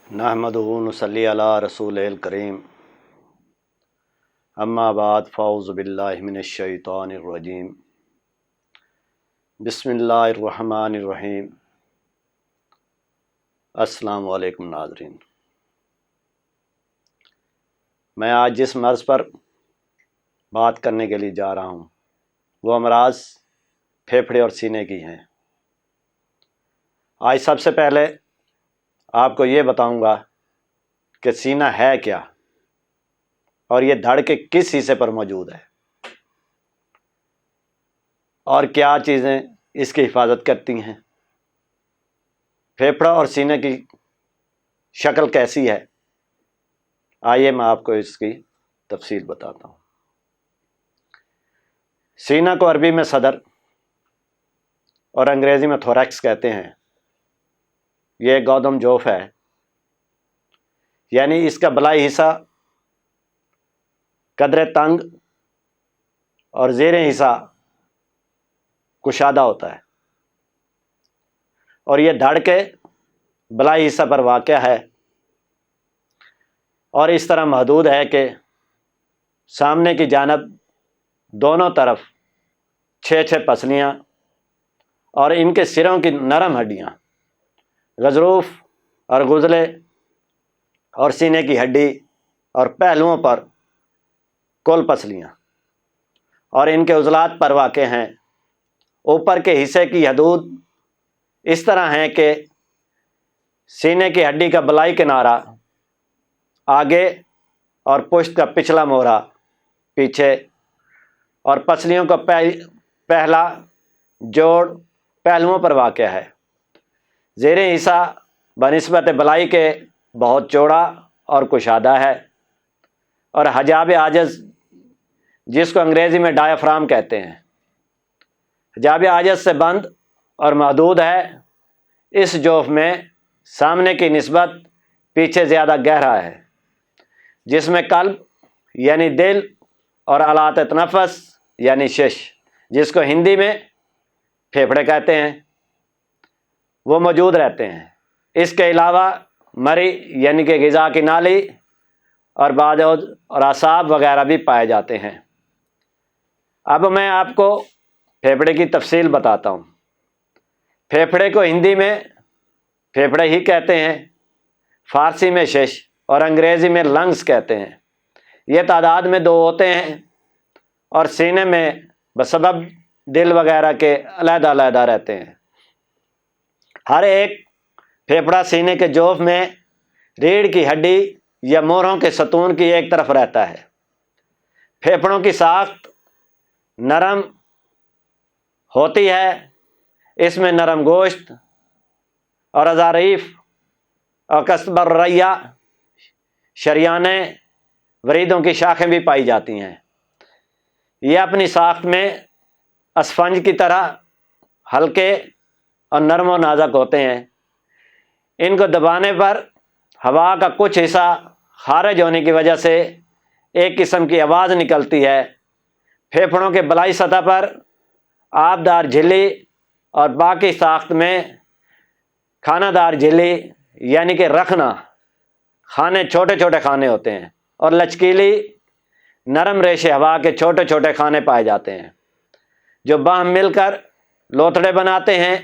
نحمدہ ونصلی علی رسول الکریم اما بعد فاعوذ باللہ من الشیطان الرجیم بسم اللہ الرحمن الرحیم۔ السلام علیکم ناظرین، میں آج جس مرض پر بات کرنے کے لیے جا رہا ہوں وہ امراض پھیپھڑے اور سینے کی ہیں۔ آج سب سے پہلے آپ کو یہ بتاؤں گا کہ سینہ ہے کیا اور یہ دھڑ کے کس حصے پر موجود ہے اور کیا چیزیں اس کی حفاظت کرتی ہیں۔ پھیپھڑا اور سینے کی شکل کیسی ہے، آئیے میں آپ کو اس کی تفصیل بتاتا ہوں۔ سینہ کو عربی میں صدر اور انگریزی میں تھوریکس کہتے ہیں۔ یہ گودم جوف ہے، یعنی اس کا بلائی حصہ قدرے تنگ اور زیر حصہ کشادہ ہوتا ہے، اور یہ دھڑ کے بلائی حصہ پر واقع ہے اور اس طرح محدود ہے کہ سامنے کی جانب دونوں طرف 6 پسلیاں اور ان کے سروں کی نرم ہڈیاں، غضروف اور غضلے اور سینے کی ہڈی اور پہلوؤں پر کل پسلیاں اور ان کے عضلات پر واقع ہیں۔ اوپر کے حصے کی حدود اس طرح ہیں کہ سینے کی ہڈی کا بلائی کنارہ آگے اور پشت کا پچھلا مورا پیچھے، اور پسلیوں کا پہلا جوڑ پہلوؤں پر واقع ہے۔ زیر حصہ بنسبت بلائی کے بہت چوڑا اور کشادہ ہے، اور حجاب عاجز جس کو انگریزی میں ڈایافرام کہتے ہیں، حجاب عاجز سے بند اور محدود ہے۔ اس جوف میں سامنے کی نسبت پیچھے زیادہ گہرا ہے، جس میں قلب یعنی دل اور آلات تنفس یعنی شش، جس کو ہندی میں پھیپھڑے کہتے ہیں، وہ موجود رہتے ہیں۔ اس کے علاوہ مری یعنی کہ غذا کی نالی اور باجود اور اعصاب وغیرہ بھی پائے جاتے ہیں۔ اب میں آپ کو پھیپھڑے کی تفصیل بتاتا ہوں۔ پھیپھڑے کو ہندی میں پھیپھڑے ہی کہتے ہیں، فارسی میں شش اور انگریزی میں لنگز کہتے ہیں۔ یہ تعداد میں 2 ہوتے ہیں اور سینے میں بسبب دل وغیرہ کے علیحدہ علیحدہ رہتے ہیں۔ ہر ایک پھیپھڑا سینے کے جوف میں ریڑھ کی ہڈی یا موروں کے ستون کی ایک طرف رہتا ہے۔ پھیپھڑوں کی ساخت نرم ہوتی ہے، اس میں نرم گوشت اور اظاریف اور قصب الریہ شریانیں وریدوں کی شاخیں بھی پائی جاتی ہیں۔ یہ اپنی ساخت میں اسفنج کی طرح ہلکے اور نرم و نازک ہوتے ہیں۔ ان کو دبانے پر ہوا کا کچھ حصہ خارج ہونے کی وجہ سے ایک قسم کی آواز نکلتی ہے۔ پھیپھڑوں کے بلائی سطح پر آبدار جھلی اور باقی ساخت میں کھانہ دار جھلی یعنی کہ رخنہ خانے، چھوٹے چھوٹے خانے ہوتے ہیں، اور لچکیلی نرم ریشے ہوا کے چھوٹے چھوٹے خانے پائے جاتے ہیں جو باہم مل کر لوتھڑے بناتے ہیں۔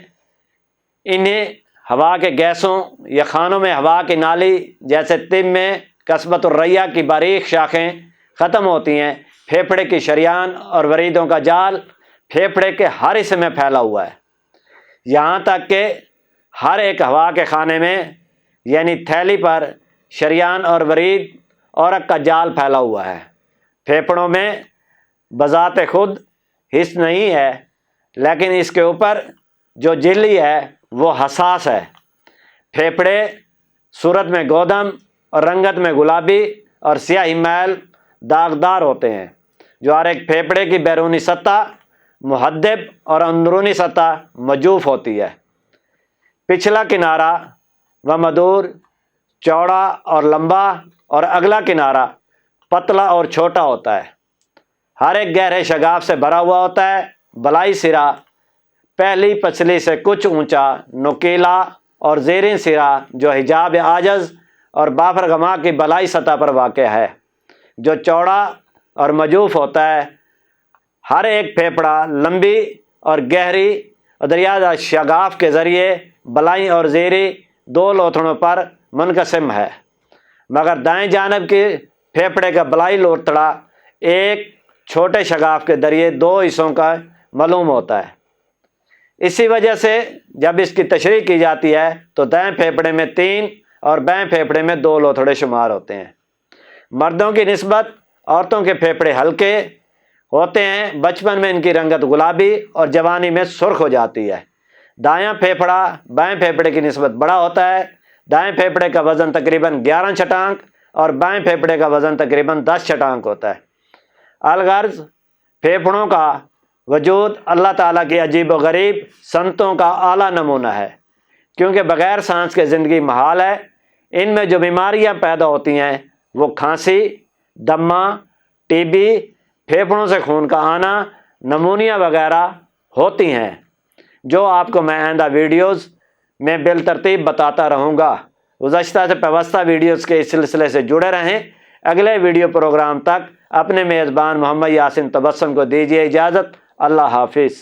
انہیں ہوا کے گیسوں یا خانوں میں ہوا کی نالی جیسے طب میں قصبۃ الریہ کی باریک شاخیں ختم ہوتی ہیں۔ پھیپھڑے کی شریان اور وریدوں کا جال پھیپھڑے کے ہر حصے میں پھیلا ہوا ہے، یہاں تک کہ ہر ایک ہوا کے خانے میں یعنی تھیلی پر شریان اور ورید عورق کا جال پھیلا ہوا ہے۔ پھیپھڑوں میں بذات خود حس نہیں ہے، لیکن اس کے اوپر جو جھلی ہے وہ حساس ہے۔ پھیپھڑے صورت میں گودم اور رنگت میں گلابی اور سیاہی میل داغدار ہوتے ہیں، جو ہر ایک پھیپھڑے کی بیرونی سطح محدب اور اندرونی سطح مجوف ہوتی ہے۔ پچھلا کنارہ و مدور چوڑا اور لمبا اور اگلا کنارہ پتلا اور چھوٹا ہوتا ہے۔ ہر ایک گہرے شگاف سے بھرا ہوا ہوتا ہے۔ بلائی سرا پہلی پسلی سے کچھ اونچا، نوکیلا اور زیریں سرا جو حجاب عاجز اور بافرگما کی بالائی سطح پر واقع ہے، جو چوڑا اور مجوف ہوتا ہے۔ ہر ایک پھیپھڑا لمبی اور گہری اور دریادار شگاف کے ذریعے بلائیں اور زیریں 2 لوتھڑوں پر منقسم ہے، مگر دائیں جانب کی پھیپھڑے کا بلائی لوتھڑا ایک چھوٹے شگاف کے ذریعے 2 حصوں کا معلوم ہوتا ہے۔ اسی وجہ سے جب اس کی تشریح کی جاتی ہے تو دائیں پھیپھڑے میں 3 اور بائیں پھیپھڑے میں 2 لوتھڑے شمار ہوتے ہیں۔ مردوں کی نسبت عورتوں کے پھیپھڑے ہلکے ہوتے ہیں، بچپن میں ان کی رنگت گلابی اور جوانی میں سرخ ہو جاتی ہے۔ دایاں پھیپھڑا بائیں پھیپھڑے کی نسبت بڑا ہوتا ہے۔ دائیں پھیپھڑے کا وزن تقریباً 11 چھٹانک اور بائیں پھیپھڑے کا وزن تقریباً 10 چھٹانک ہوتا ہے۔ الغرض پھیپھڑوں کا وجود اللہ تعالیٰ کی عجیب و غریب صنعتوں کا اعلیٰ نمونہ ہے، کیونکہ بغیر سانس کے زندگی محال ہے۔ ان میں جو بیماریاں پیدا ہوتی ہیں وہ کھانسی، دمہ، ٹی بی، پھیپھڑوں سے خون کا آنا، نمونیا وغیرہ ہوتی ہیں، جو آپ کو میں آئندہ ویڈیوز میں بالترتیب بتاتا رہوں گا۔ گزشتہ سے پیوستہ ویڈیوز کے اس سلسلے سے جڑے رہیں۔ اگلے ویڈیو پروگرام تک اپنے میزبان محمد یاسین تبسم کو دیجیے اجازت۔ اللہ حافظ۔